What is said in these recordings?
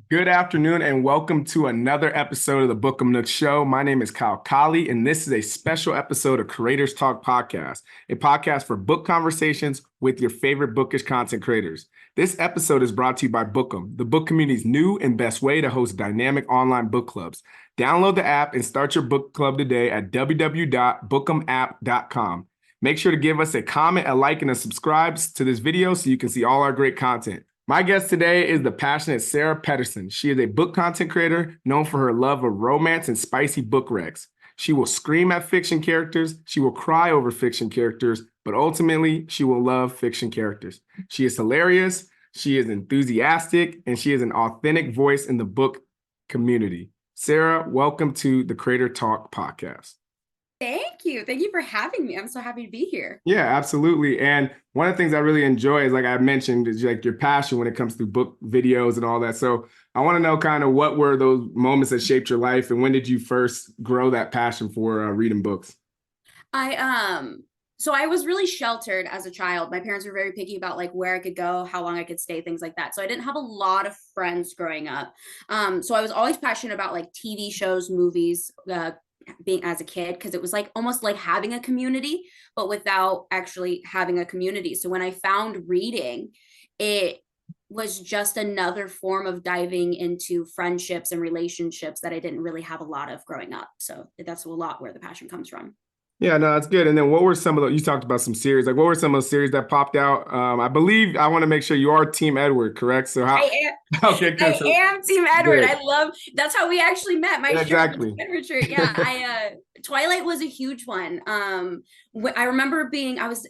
Good afternoon and welcome to another episode of the Book 'em Nook Show. My name is Kyle Colley and this is a special episode of Creators Talk Podcast, a podcast for book conversations with your favorite bookish content creators. This episode is brought to you by Book 'em, the book community's new and best way to host dynamic online book clubs. Download the app and start your book club today at www.bookemapp.com. Make sure to give us a comment, a like, and a subscribe to this video so you can see all our great content. My guest today is the passionate Sarah Pederson. She is a book content creator known for her love of romance and spicy book recs. She will scream at fiction characters, she will cry over fiction characters, but ultimately, she will love fiction characters. She is hilarious, she is enthusiastic, and she is an authentic voice in the book community. Sarah, welcome to the Creator Talk Podcast. Thank you. Thank you for having me. I'm so happy to be here. Yeah, absolutely. And one of the things I really enjoy is, like I mentioned, is like your passion when it comes to book videos and all that. So I want to know kind of what were those moments that shaped your life and when did you first grow that passion for reading books? So I was really sheltered as a child. My parents were very picky about like where I could go, how long I could stay, things like that. So I didn't have a lot of friends growing up. So I was always passionate about like TV shows, movies, being as a kid, because it was like almost like having a community but without actually having a community. So when I found reading, it was just another form of diving into friendships and relationships that I didn't really have a lot of growing up. So that's a lot where the passion comes from. Yeah, no, that's good. And then what were some of the, you talked about some series, like what were some of the series that popped out? I believe, I want to make sure you are Team Edward, correct? So how, I okay, good. I So am Team Edward. good. I love, that's how we actually met. My Yeah, shirt, the exactly. Edward shirt. Yeah, Twilight was a huge one. I remember I was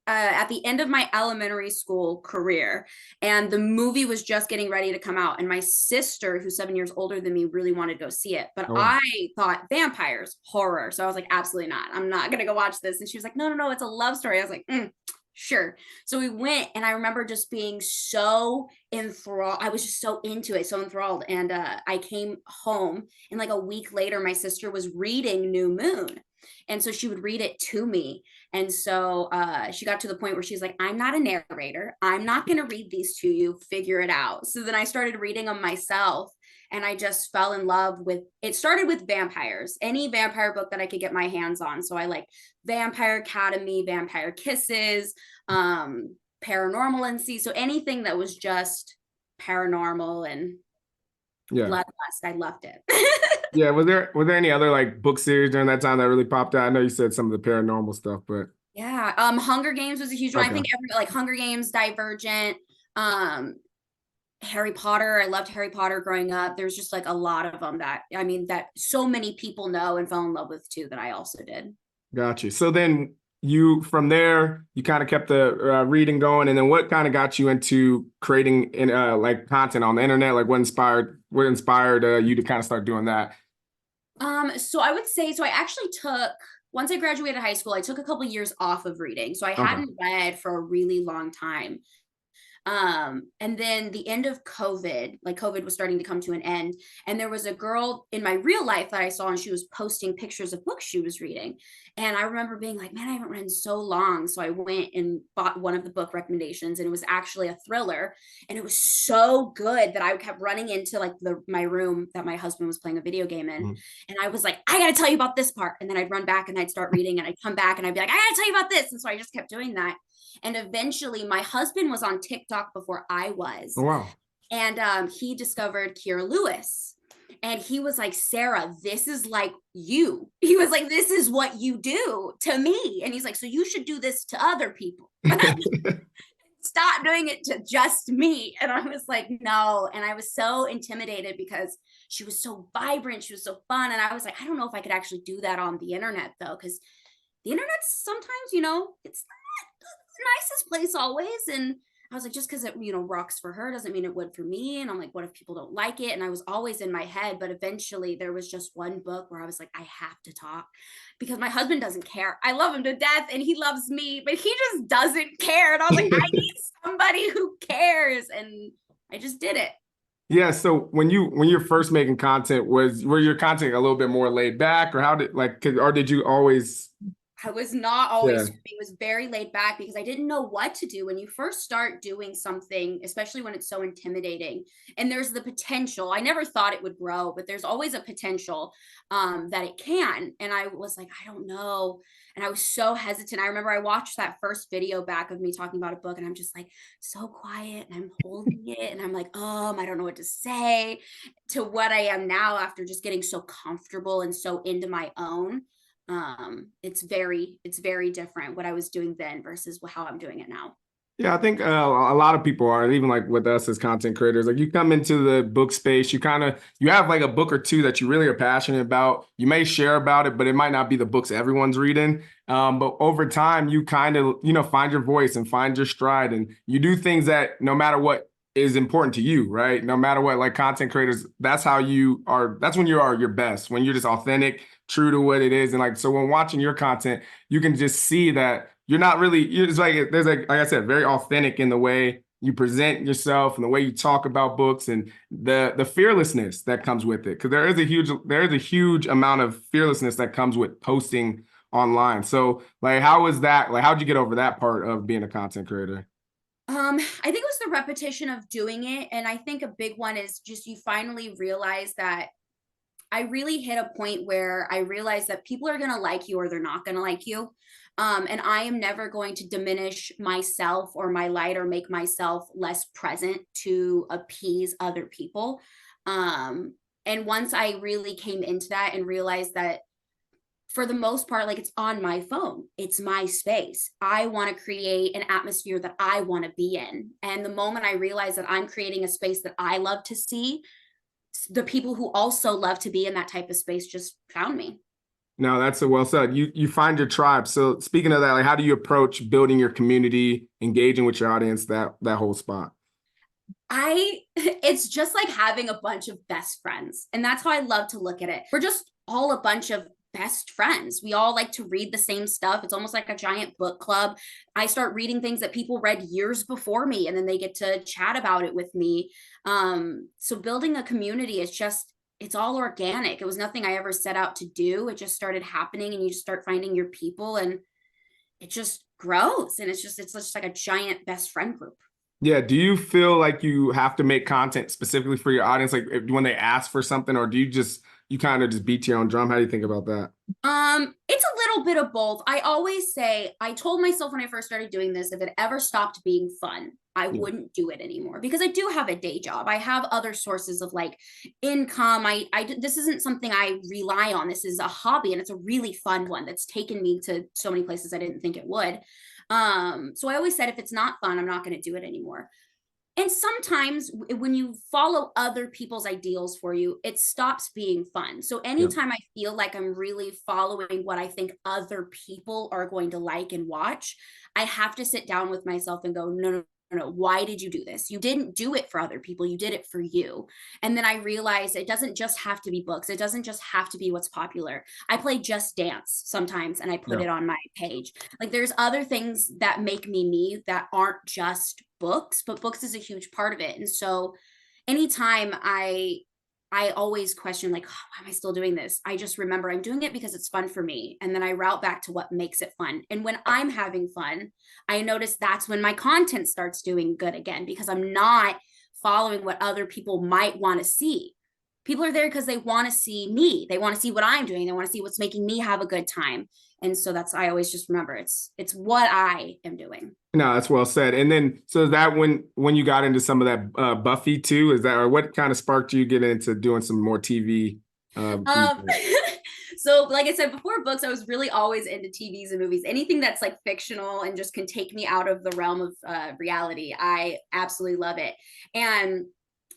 at the end of my elementary school career, and the movie was just getting ready to come out, and my sister, who's 7 years older than me, really wanted to go see it, but Oh, wow. I thought vampires, horror, so I was like, absolutely not, I'm not gonna go watch this. And she was like, no, no, no, it's a love story. I was like, sure. So we went, and I remember just being so enthralled. I was just so into it, so enthralled. And I came home, and like a week later, my sister was reading New Moon. And so she would read it to me. And so she got to the point where she's like, I'm not a narrator. I'm not going to read these to you. Figure it out. So then I started reading them myself. And I just fell in love with it. Started with vampires, any vampire book that I could get my hands on. So I like Vampire Academy, Vampire Kisses, Paranormalancy. So anything that was just paranormal and Yeah. bloodlust, I loved it. Yeah. Was there any other like book series during that time that really popped out? I know you said some of the paranormal stuff, but Yeah, Hunger Games was a huge one. I okay. think every like Hunger Games, Divergent, um, Harry Potter. I loved Harry Potter growing up. There's just like a lot of them that I mean that so many people know and fell in love with too that I also did. Got you. So then you, from there, you kind of kept the reading going, and then what kind of got you into creating in like content on the internet? Like what inspired you to kind of start doing that? So I would say so I actually took once I graduated high school, I took a couple years off of reading. So I Okay. hadn't read for a really long time. And then the end of COVID, like COVID was starting to come to an end, and there was a girl in my real life that I saw, and she was posting pictures of books she was reading. And I remember being like, man, I haven't read in so long. So I went and bought one of the book recommendations, and it was actually a thriller, and it was so good that I kept running into like my room that my husband was playing a video game in, Mhm. and I was like, I gotta tell you about this part. And then I'd run back and I'd start reading, and I'd come back and I'd be like, I gotta tell you about this. And so I just kept doing that. And eventually, my husband was on TikTok before I was. Oh, wow. And he discovered Kierra Lewis. And he was like, Sarah, this is like you. He was like, this is what you do to me. And he's like, so you should do this to other people. Stop doing it to just me. And I was like, no. And I was so intimidated because she was so vibrant. She was so fun. And I was like, I don't know if I could actually do that on the internet, though, because the internet's sometimes, it's not the nicest place always. And I was like, just because it, rocks for her doesn't mean it would for me. And I'm like, what if people don't like it? And I was always in my head. But eventually there was just one book where I was like, I have to talk because my husband doesn't care. I love him to death and he loves me, but he just doesn't care. And I was like, I need somebody who cares. And I just did it. Yeah. So when you're first making content, were your content a little bit more laid back, or how did like or did you always I was not always Yeah. screaming. It was very laid back because I didn't know what to do when you first start doing something, especially when it's so intimidating. And there's the potential. I never thought it would grow, but there's always a potential that it can. And I was like, I don't know. And I was so hesitant. I remember I watched that first video back of me talking about a book, and I'm just like so quiet, and I'm holding it, and I'm like, I don't know what to say, to what I am now after just getting so comfortable and so into my own. It's very different what I was doing then versus how I'm doing it now. Yeah, I think a lot of people are, even like with us as content creators, like you come into the book space, you have like a book or two that you really are passionate about. You may share about it, but it might not be the books everyone's reading. But over time, you kind of, find your voice and find your stride, and you do things that no matter what is important to you, right? No matter what, like content creators, that's how you are. That's when you are your best, when you're just authentic, true to what it is. And like, so when watching your content, you can just see that you're not really, it's like, there's like I said, very authentic in the way you present yourself and the way you talk about books, and the fearlessness that comes with it. Because there is a huge amount of fearlessness that comes with posting online. So like, how was that? Like, how'd you get over that part of being a content creator? I think it was the repetition of doing it. And I think a big one is just you finally realize that I really hit a point where I realized that people are going to like you or they're not going to like you. And I am never going to diminish myself or my light or make myself less present to appease other people. And once I really came into that and realized that for the most part, like, it's on my phone, it's my space. I want to create an atmosphere that I want to be in. And the moment I realize that I'm creating a space that I love to see, the people who also love to be in that type of space just found me. No, that's so well said. You find your tribe. So speaking of that, like, how do you approach building your community, engaging with your audience, that whole spot? It's just like having a bunch of best friends. And that's how I love to look at it. We're just all a bunch of best friends. We all like to read the same stuff. It's almost like a giant book club. I start reading things that people read years before me, and then they get to chat about it with me. So building a community is just, it's all organic. It was nothing I ever set out to do. It just started happening, and you just start finding your people, and it just grows. And it's just like a giant best friend group. Yeah. Do you feel like you have to make content specifically for your audience, like when they ask for something, or do you kind of just beat your own drum? How do you think about that? It's a little bit of both. I always say, I told myself when I first started doing this, if it ever stopped being fun, I Yeah. wouldn't do it anymore, because I do have a day job. I have other sources of like income. This isn't something I rely on. This is a hobby, and it's a really fun one that's taken me to so many places I didn't think it would. So I always said, if it's not fun, I'm not going to do it anymore. And sometimes when you follow other people's ideals for you, it stops being fun. So Yeah. anytime I feel like I'm really following what I think other people are going to like and watch, I have to sit down with myself and go, no, no, no, why did you do this? You didn't do it for other people. You did it for you. And then I realized it doesn't just have to be books. It doesn't just have to be what's popular. I play Just Dance sometimes, and I put Yeah. it on my page. Like, there's other things that make me that aren't just books, but books is a huge part of it. And so anytime I always question, like, oh, why am I still doing this? I just remember I'm doing it because it's fun for me. And then I route back to what makes it fun. And when I'm having fun, I notice that's when my content starts doing good again, because I'm not following what other people might want to see. People are there because they want to see me. They want to see what I'm doing. They want to see what's making me have a good time. And so that's, I always just remember it's what I am doing. No, that's well said. And then, so is that when you got into some of that Buffy too? Is that, or what kind of sparked you get into doing some more TV? Um, so like I said, before books, I was really always into TVs and movies. Anything that's like fictional and just can take me out of the realm of reality, I absolutely love it. And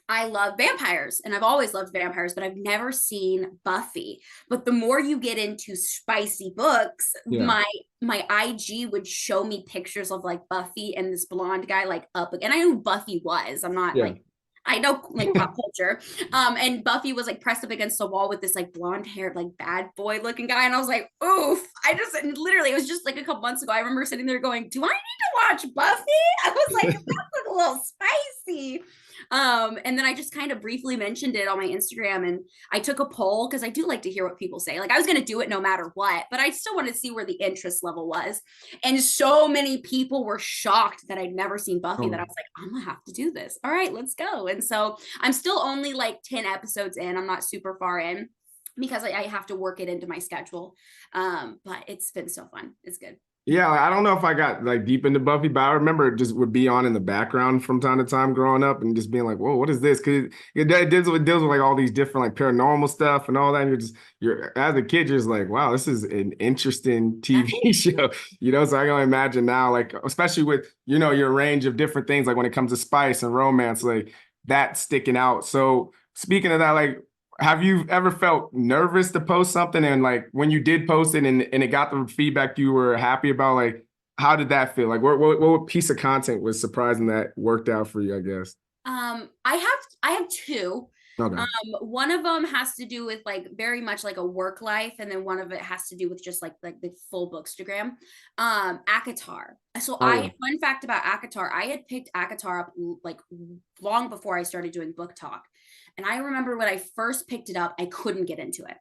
I love vampires, and I've always loved vampires, but I've never seen Buffy. But the more you get into spicy books, Yeah. my IG would show me pictures of like Buffy and this blonde guy like up, and I knew who Buffy was. I'm not Yeah. like, I know like pop culture. And Buffy was like pressed up against the wall with this like blonde haired, like bad boy looking guy. And I was like, oof. I just literally, it was just like a couple months ago. I remember sitting there going, do I need to watch Buffy? I was like, that's what little spicy. And then I just kind of briefly mentioned it on my Instagram, and I took a poll because I do like to hear what people say. Like, I was going to do it no matter what, but I still want to see where the interest level was. And so many people were shocked that I'd never seen Buffy that I was like, I'm gonna have to do this. All right, let's go. And so I'm still only like 10 episodes in. I'm not super far in because I have to work it into my schedule. But it's been so fun. It's good. Yeah, I don't know if I got like deep into Buffy, but I remember it just would be on in the background from time to time growing up and just being like, whoa, what is this? Because it deals with like all these different like paranormal stuff and all that. And you're as a kid, you're just like, wow, this is an interesting TV show, you know? So I can only imagine now, like, especially with, you know, your range of different things, like when it comes to spice and romance, like that sticking out. So speaking of that, like, have you ever felt nervous to post something and like when you did post it and it got the feedback you were happy about, like how did that feel? Like what piece of content was surprising that worked out for you, I guess? I have two. Okay. One of them has to do with like very much like a work life, and then one of it has to do with just like the full bookstagram. ACOTAR. So Oh, yeah. fun fact about ACOTAR, I had picked ACOTAR up like long before I started doing book talk. And I remember when I first picked it up, I couldn't get into it.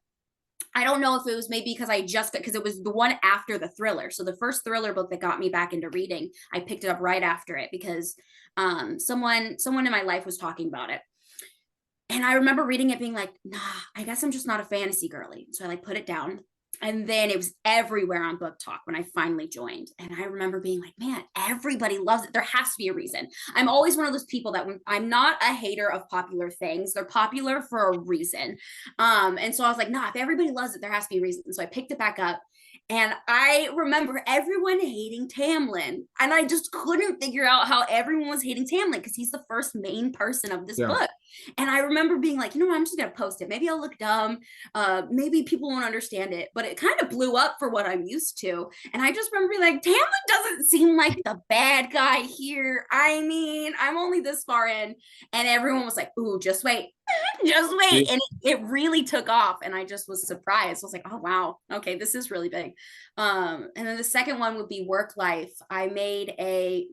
I don't know if it was maybe because because it was the one after the thriller. So the first thriller book that got me back into reading, I picked it up right after it because someone in my life was talking about it. And I remember reading it being like, nah, I guess I'm just not a fantasy girly. So I like put it down. And then it was everywhere on Book Talk when I finally joined. And I remember being like, man, everybody loves it. There has to be a reason. I'm always one of those people that when I'm not a hater of popular things, they're popular for a reason. And so I was like, nah, if everybody loves it, there has to be a reason. So I picked it back up. And I remember everyone hating Tamlin. And I just couldn't figure out how everyone was hating Tamlin because he's the first main person of this book. And I remember being like, you know what, I'm just going to post it. Maybe I'll look dumb. Maybe people won't understand it. But it kind of blew up for what I'm used to. And I just remember being like, Tamlin doesn't seem like the bad guy here. I mean, I'm only this far in. And everyone was like, ooh, just wait. Just wait. And it really took off. And I just was surprised. I was like, oh, wow. Okay, this is really big. And then the second one would be work life. I made a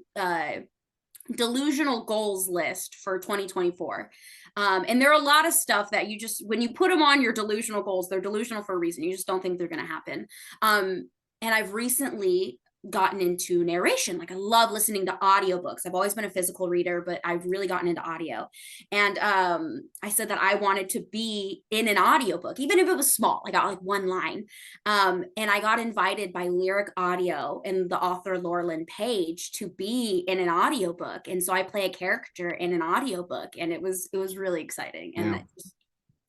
delusional goals list for 2024. And there are a lot of stuff that you just, when you put them on your delusional goals, they're delusional for a reason. You just don't think they're going to happen. And I've recently gotten into narration. Like I love listening to audiobooks. I've always been a physical reader, but I've really gotten into audio. And I said that I wanted to be in an audiobook, even if it was small. I got like one line. And I got invited by Lyric Audio and the author Laurelyn Page to be in an audiobook. And so I play a character in an audiobook, and it was really exciting and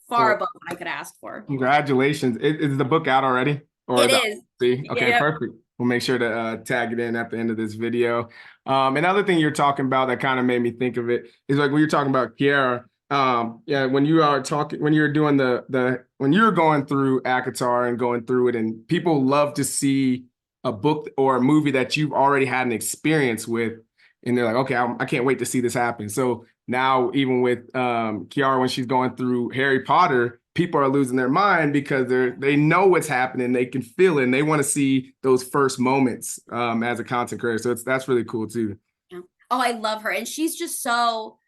far above what I could ask for. Congratulations. Is the book out already? Or it is. See? Okay, yep. Perfect. We'll make sure to tag it in at the end of this video. Another thing you're talking about that kind of made me think of it is like when you're talking about Kierra, when you are talking, when you're doing when you're going through ACOTAR and going through it, and people love to see a book or a movie that you've already had an experience with, and they're like, okay, I can't wait to see this happen. So now even with Kierra, when she's going through Harry Potter, people are losing their mind because they know what's happening, they can feel it, and they want to see those first moments as a content creator. So that's really cool too. Yeah. Oh, I love her, and she's just so.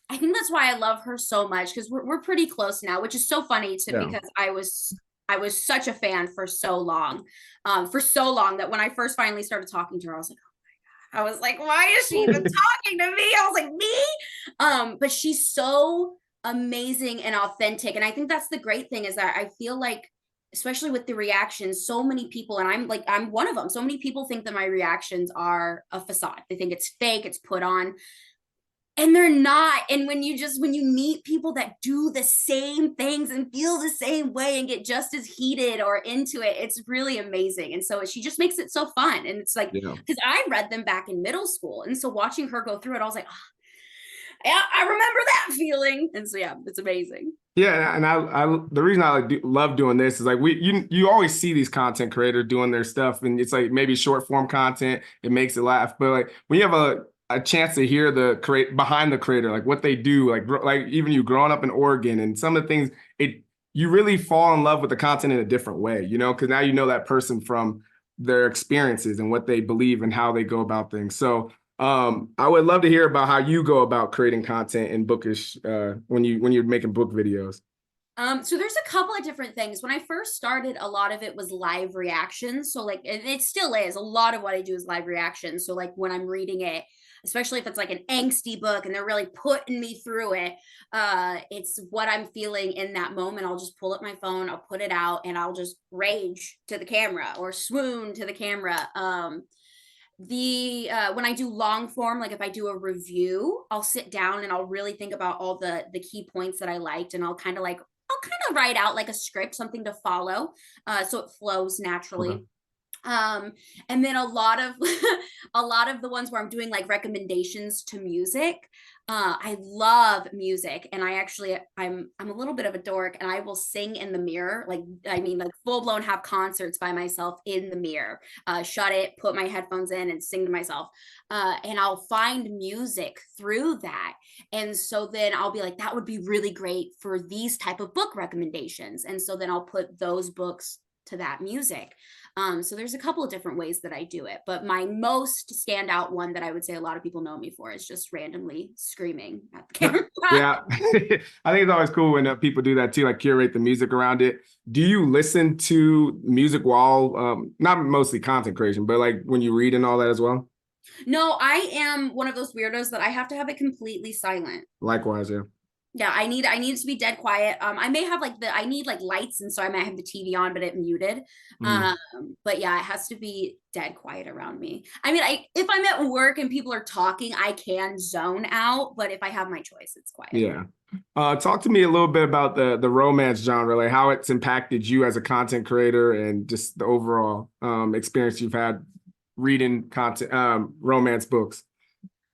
I think that's why I love her so much because we're pretty close now, which is so funny because I was such a fan for so long that when I first finally started talking to her, I was like, oh my God. I was like, why is she even talking to me? I was like, me? But she's so amazing and authentic. And I think that's the great thing is that I feel like, especially with the reactions, so many people, and I'm one of them. So many people think that my reactions are a facade. They think it's fake, it's put on. And they're not. And when you meet people that do the same things and feel the same way and get just as heated or into it, it's really amazing. And so she just makes it so fun. And it's like, because I read them back in middle school. And so watching her go through it, I was like, oh, yeah, I remember that feeling. And so, yeah, it's amazing. Yeah, and I the reason I love doing this is like you always see these content creators doing their stuff, and it's like maybe short form content, it makes it laugh. But like when you have a chance to hear behind the creator, like what they do, like even you growing up in Oregon and some of the things, you really fall in love with the content in a different way, you know, because now you know that person from their experiences and what they believe and how they go about things. So I would love to hear about how you go about creating content in Bookish when you're making book videos. So there's a couple of different things. When I first started, a lot of it was live reactions. So like, and it still is. A lot of what I do is live reactions. So like when I'm reading it, especially if it's like an angsty book and they're really putting me through it, it's what I'm feeling in that moment. I'll just pull up my phone, I'll put it out, and I'll just rage to the camera or swoon to the camera. The when I do long form, like if I do a review, I'll sit down and I'll really think about all the key points that I liked, and I'll kind of write out like a script, something to follow, so it flows naturally. Okay. And then a lot of a lot of the ones where I'm doing like recommendations to music. I love music, and I'm a little bit of a dork, and I will sing in the mirror, like I mean like full blown have concerts by myself in the mirror, shut it, put my headphones in, and sing to myself, and I'll find music through that, and so then I'll be like, that would be really great for these type of book recommendations, and so then I'll put those books to that music. So there's a couple of different ways that I do it, but my most standout one that I would say a lot of people know me for is just randomly screaming at the camera. Yeah, I think it's always cool when people do that too, like curate the music around it. Do you listen to music while, not mostly content creation, but like when you read and all that as well? No, I am one of those weirdos that I have to have it completely silent. Likewise, yeah. Yeah, I need it to be dead quiet. I may have like I need like lights, and so I might have the TV on, but it muted. Mm. But yeah, it has to be dead quiet around me. I mean, if I'm at work and people are talking, I can zone out, but if I have my choice, it's quiet. Yeah. Talk to me a little bit about the romance genre, like how it's impacted you as a content creator and just the overall experience you've had reading content, romance books.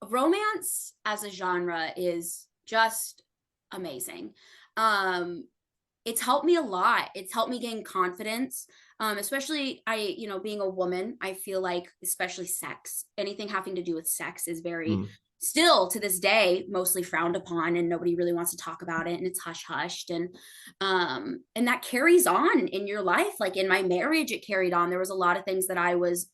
Romance as a genre is just amazing. It's helped me a lot. It's helped me gain confidence. Especially being a woman, I feel like especially sex, anything having to do with sex is very Mm. still to this day mostly frowned upon, and nobody really wants to talk about it, and it's hush hushed, and that carries on in your life. Like in my marriage, it carried on. There was a lot of things that I was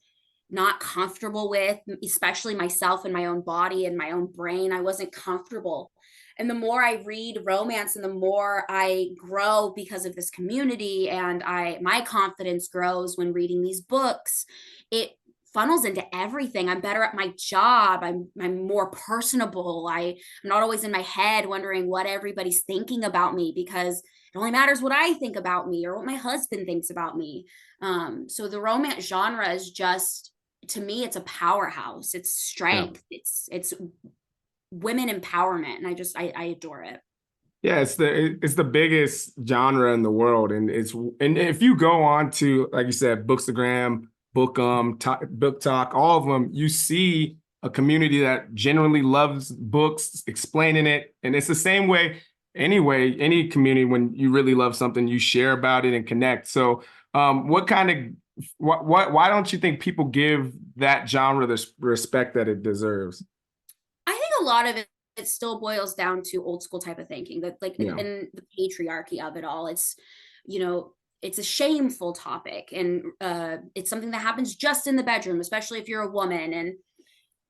not comfortable with, especially myself and my own body and my own brain. I wasn't comfortable. And the more I read romance and the more I grow because of this community, and my confidence grows when reading these books, it funnels into everything. I'm better at my job. I'm more personable. I'm not always in my head wondering what everybody's thinking about me, because it only matters what I think about me or what my husband thinks about me. So the romance genre is just, to me, it's a powerhouse. It's Yeah. strength. It's women empowerment, and I adore it. Yeah, it's the biggest genre in the world, and if you go on to, like you said, Bookstagram, Book Talk, all of them, you see a community that genuinely loves books, explaining it, and it's the same way anyway. Any community, when you really love something, you share about it and connect. So, why don't you think people give that genre the respect that it deserves? I think a lot of it still boils down to old school type of thinking, that like Yeah. and the patriarchy of it all. You know, it's a shameful topic, and it's something that happens just in the bedroom, especially if you're a woman. And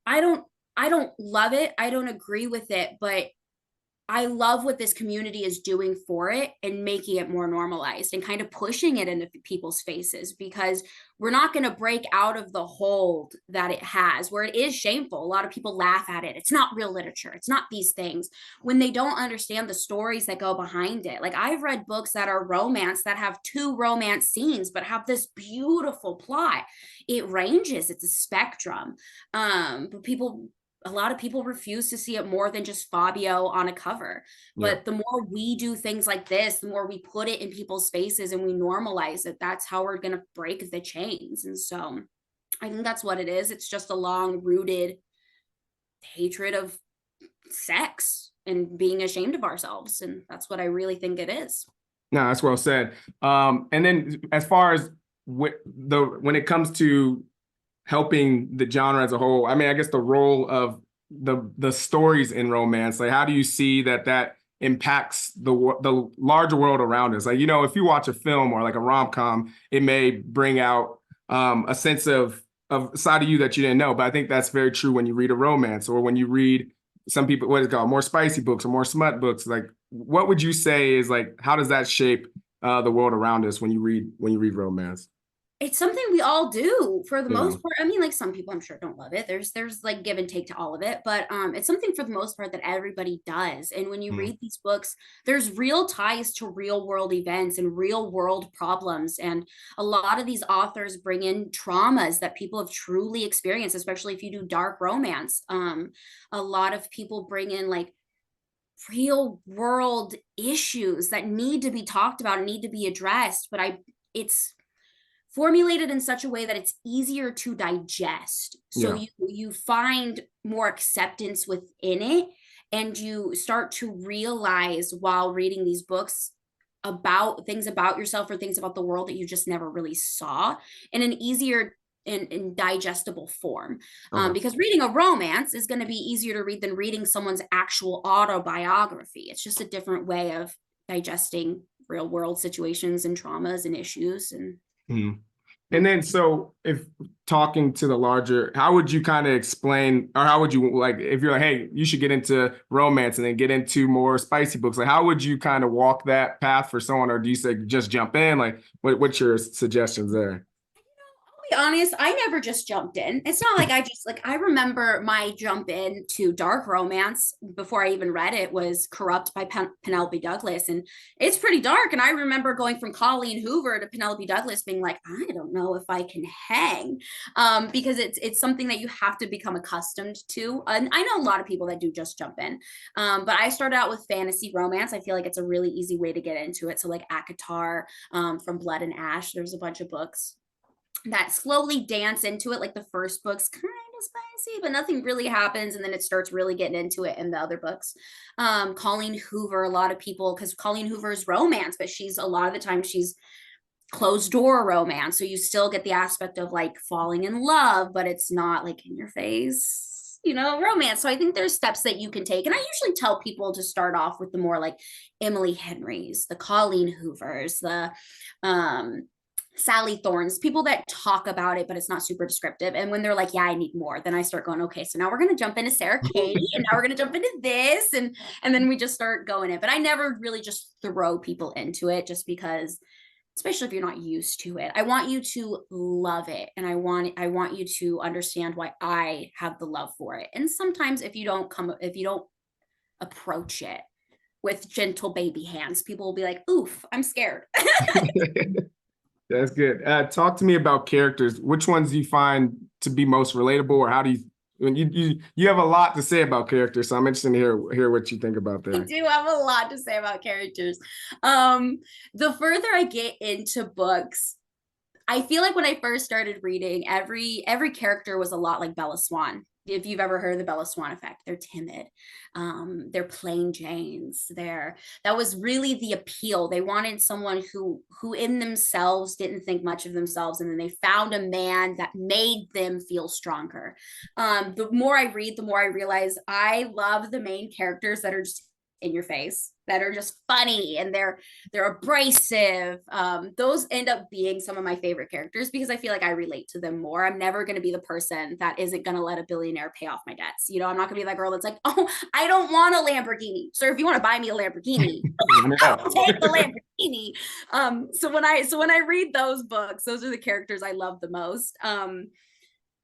I don't I don't love it. I don't agree with it, but I love what this community is doing for it and making it more normalized and kind of pushing it into people's faces, because we're not going to break out of the hold that it has, where it is shameful. A lot of people laugh at it. It's not real literature. It's not these things, when they don't understand the stories that go behind it. Like I've read books that are romance that have two romance scenes, but have this beautiful plot. It ranges, it's a spectrum. But a lot of people refuse to see it more than just Fabio on a cover. Yeah. But the more we do things like this, the more we put it in people's faces and we normalize it, that's how we're going to break the chains. And so I think that's what it is. It's just a long rooted hatred of sex and being ashamed of ourselves. And that's what I really think it is. No, that's well said. And then as far as when it comes to helping the genre as a whole, I mean, I guess the role of the stories in romance, like how do you see that impacts the larger world around us? Like, if you watch a film or like a rom-com, it may bring out a sense of of side of you that you didn't know. But I think that's very true when you read a romance or when you read some people, what is it called, more spicy books or more smut books. Like, what would you say is like, how does that shape the world around us when you read romance? It's something we all do for the Yeah. most part. I mean, like some people I'm sure don't love it. There's like give and take to all of it, but it's something for the most part that everybody does. And when you Mm. read these books, there's real ties to real world events and real world problems. And a lot of these authors bring in traumas that people have truly experienced, especially if you do dark romance. A lot of people bring in like real world issues that need to be talked about and need to be addressed. But it's formulated in such a way that it's easier to digest. So Yeah. you find more acceptance within it, and you start to realize while reading these books about things about yourself or things about the world that you just never really saw in an easier and digestible form. Okay. Because reading a romance is going to be easier to read than reading someone's actual autobiography. It's just a different way of digesting real world situations and traumas and issues. And Mhm. And then, so if talking to the larger, how would you kind of explain, or how would you like, if you're like, hey, you should get into romance and then get into more spicy books, like how would you kind of walk that path for someone, or do you say just jump in? Like, what's your suggestions there? be honest, I never just jumped in. It's not like I just like I remember my jump in to dark romance before I even read it was Corrupt by Penelope Douglas, and it's pretty dark. And I remember going from Colleen Hoover to Penelope Douglas, being like, I don't know if I can hang, because it's something that you have to become accustomed to. And I know a lot of people that do just jump in, but I started out with fantasy romance. I feel like it's a really easy way to get into it. So like ACOTAR, from Blood and Ash, there's a bunch of books that slowly dance into it. Like the first book's kind of spicy, but nothing really happens, and then it starts really getting into it in the other books. Colleen Hoover, a lot of people, because Colleen Hoover's romance, but she's a lot of the time she's closed door romance, so you still get the aspect of like falling in love, but it's not like in your face, romance. So I think there's steps that you can take, and I usually tell people to start off with the more like Emily Henrys, the Colleen Hoovers, the Sally Thorne's, people that talk about it, but it's not super descriptive. And when they're like, yeah, I need more, then I start going, okay, so now we're going to jump into Sarah Kay, and now we're going to jump into this. And then we just start going in. But I never really just throw people into it, just because, especially if you're not used to it. I want you to love it. And I want you to understand why I have the love for it. And sometimes if you don't approach it with gentle baby hands, people will be like, oof, I'm scared. That's good. Talk to me about characters. Which ones do you find to be most relatable, or how do you, when you have a lot to say about characters, so I'm interested to hear what you think about I that. do have a lot to say about characters. The further I get into books, I feel like when I first started reading, every character was a lot like Bella Swan. If you've ever heard of the Bella Swan effect, they're timid, they're plain Janes. That was really the appeal. They wanted someone who in themselves didn't think much of themselves, and then they found a man that made them feel stronger. The more I read, the more I realize I love the main characters that are just in your face, that are just funny, and they're abrasive. Those end up being some of my favorite characters because I feel like I relate to them more. I'm never going to be the person that isn't going to let a billionaire pay off my debts. I'm not going to be that girl that's like, oh, I don't want a Lamborghini, sir. If you want to buy me a Lamborghini, I'll take the Lamborghini. So when I read those books, those are the characters I love the most.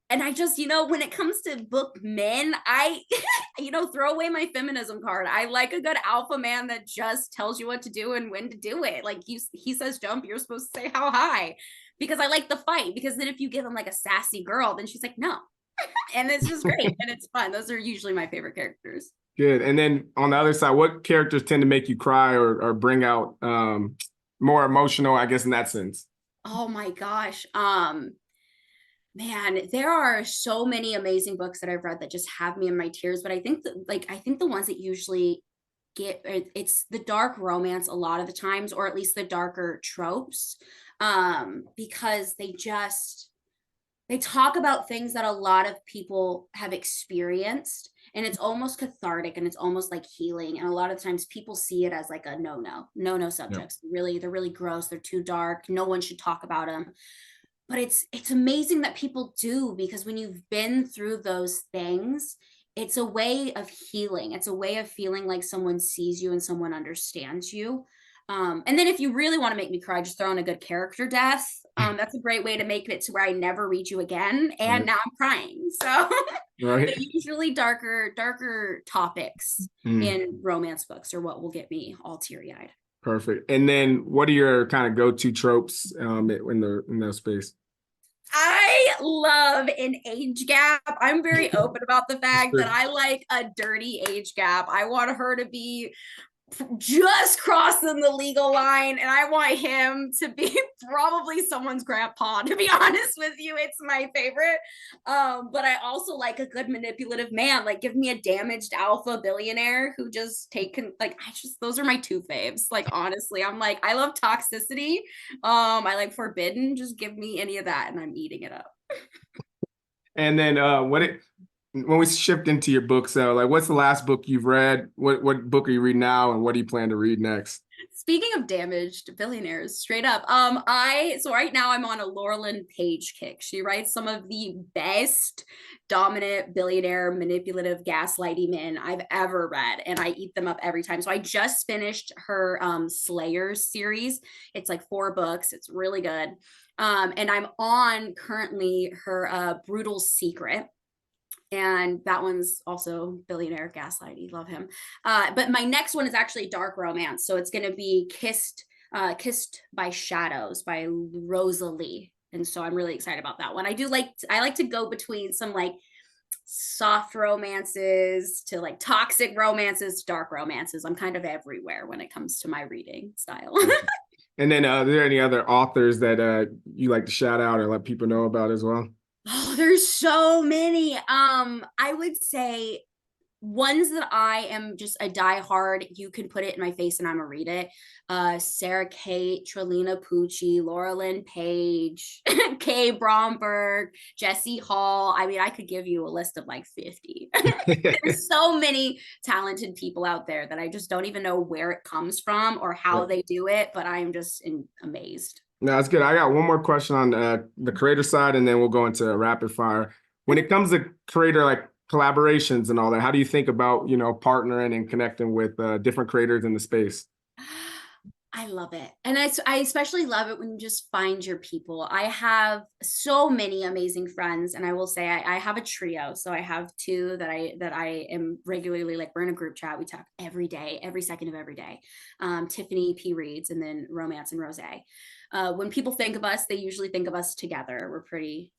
And I just, when it comes to book men, I, throw away my feminism card. I like a good alpha man that just tells you what to do and when to do it. Like he says jump, you're supposed to say how high, because I like the fight. Because then if you give him like a sassy girl, then she's like, no. And it's just great. And it's fun. Those are usually my favorite characters. Good. And then on the other side, what characters tend to make you cry or bring out more emotional, I guess, in that sense? Oh my gosh. Man, there are so many amazing books that I've read that just have me in my tears. But I think the ones that usually it's the dark romance a lot of the times, or at least the darker tropes, because they talk about things that a lot of people have experienced, and it's almost cathartic, and it's almost like healing. And a lot of times people see it as like a no Yeah. subjects. They're really gross. They're too dark. No one should talk about them. but it's amazing that people do, because when you've been through those things, it's a way of healing. It's a way of feeling like someone sees you and someone understands you. And then if you really want to make me cry, just throw in a good character death. That's a great way to make it to where I never read you again. And now I'm crying. So Right. but usually darker topics in romance books are what will get me all teary-eyed. Perfect. And then what are your kind of go-to tropes in that space? I love an age gap. I'm very open about the fact that I like a dirty age gap. I want her to be just crossing the legal line, and I want him to be probably someone's grandpa, to be honest with you. It's my favorite. But I also like a good manipulative man. Like, give me a damaged alpha billionaire who just those are my two faves. Like, honestly, I'm like, I love toxicity. I like forbidden. Just give me any of that and I'm eating it up. And then when we shift into your books, so like, what's the last book you've read? What book are you reading now, and what do you plan to read next? Speaking of damaged billionaires, straight up, so right now I'm on a Laurelyn Page kick. She writes some of the best dominant billionaire manipulative gaslighty men I've ever read, and I eat them up every time. So I just finished her Slayers series. It's like 4 books. It's really good. And I'm on currently her Brutal Secret. And that one's also billionaire gaslighty. Love him. But my next one is actually dark romance. So it's going to be Kissed by Shadows by Rosalie. And so I'm really excited about that one. I like to go between some like soft romances to like toxic romances to dark romances. I'm kind of everywhere when it comes to my reading style. And then are there any other authors that you like to shout out or let people know about as well? Oh, there's so many. I would say ones that I am just a diehard, you can put it in my face and I'm gonna read it. Sarah Kate, Trelina Pucci, Laurelyn Page, Kay Bromberg, Jesse Hall. I mean, I could give you a list of like 50. There's so many talented people out there that I just don't even know where it comes from or how they do it, but I am just amazed. No, that's good. I got one more question on the creator side, and then we'll go into rapid fire. When it comes to creator like collaborations and all that, how do you think about, partnering and connecting with different creators in the space? I love it. And I especially love it when you just find your people. I have so many amazing friends, and I will say I have a trio. So I have 2 that I am regularly, like, we're in a group chat. We talk every day, every second of every day. Tiffany P. Reads, and then Romance and Rose. When people think of us, they usually think of us together. We're pretty,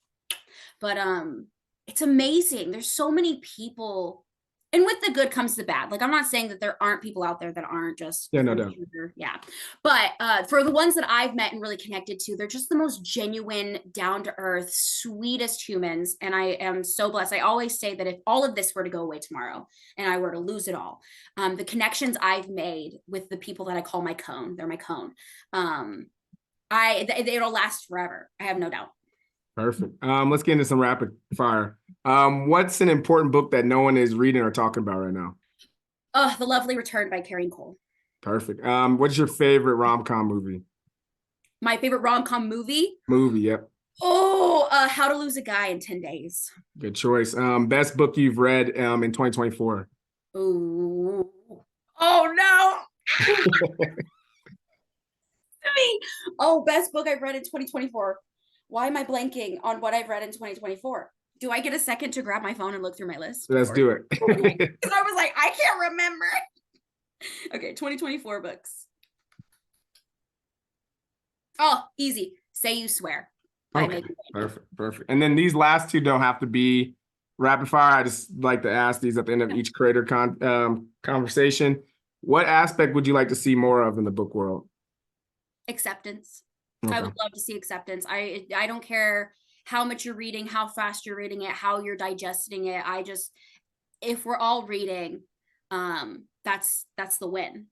but it's amazing. There's so many people, and with the good comes the bad. Like, I'm not saying that there aren't people out there that aren't just Yeah, no doubt. But for the ones that I've met and really connected to, they're just the most genuine, down to earth, sweetest humans. And I am so blessed. I always say that if all of this were to go away tomorrow and I were to lose it all, the connections I've made with the people that I call my cone, they're my cone. It'll last forever. I have no doubt. Perfect. Let's get into some rapid fire. What's an important book that no one is reading or talking about right now? Oh, The Lovely Return by Karen Cole. Perfect. What's your favorite rom-com movie? My favorite rom-com movie? Yep. Oh, How to Lose a Guy in 10 Days. Good choice. Best book you've read in 2024? Ooh. Oh, no. Oh, best book I've read in 2024. Why am I blanking on what I've read in 2024? Do I get a second to grab my phone and look through my list? Let's do it. Okay. I was like, I can't remember. Okay, 2024 books. Oh, easy. Say You Swear. Okay, perfect. And then these last 2 don't have to be rapid fire. I just like to ask these at the end of each creator conversation. What aspect would you like to see more of in the book world? Acceptance. Okay. I would love to see acceptance. I don't care how much you're reading, how fast you're reading it, how you're digesting it. If we're all reading, that's the win.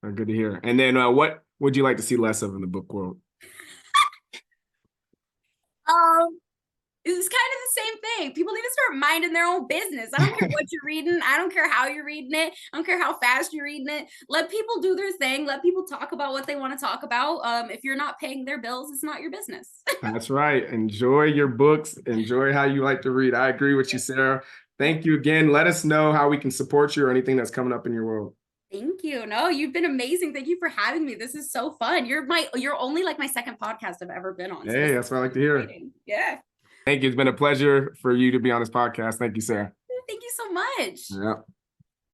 Good to hear. And then what would you like to see less of in the book world? It's kind of the same thing. People need to start minding their own business. I don't care what you're reading. I don't care how you're reading it. I don't care how fast you're reading it. Let people do their thing. Let people talk about what they want to talk about. If you're not paying their bills, it's not your business. That's right. Enjoy your books. Enjoy how you like to read. I agree with you, Sarah. Thank you again. Let us know how we can support you or anything that's coming up in your world. Thank you. No, you've been amazing. Thank you for having me. This is so fun. You're only like my second podcast I've ever been on. Hey, that's what I like to hear. Yeah. Thank you. It's been a pleasure for you to be on this podcast. Thank you, Sarah. Thank you so much. Yeah.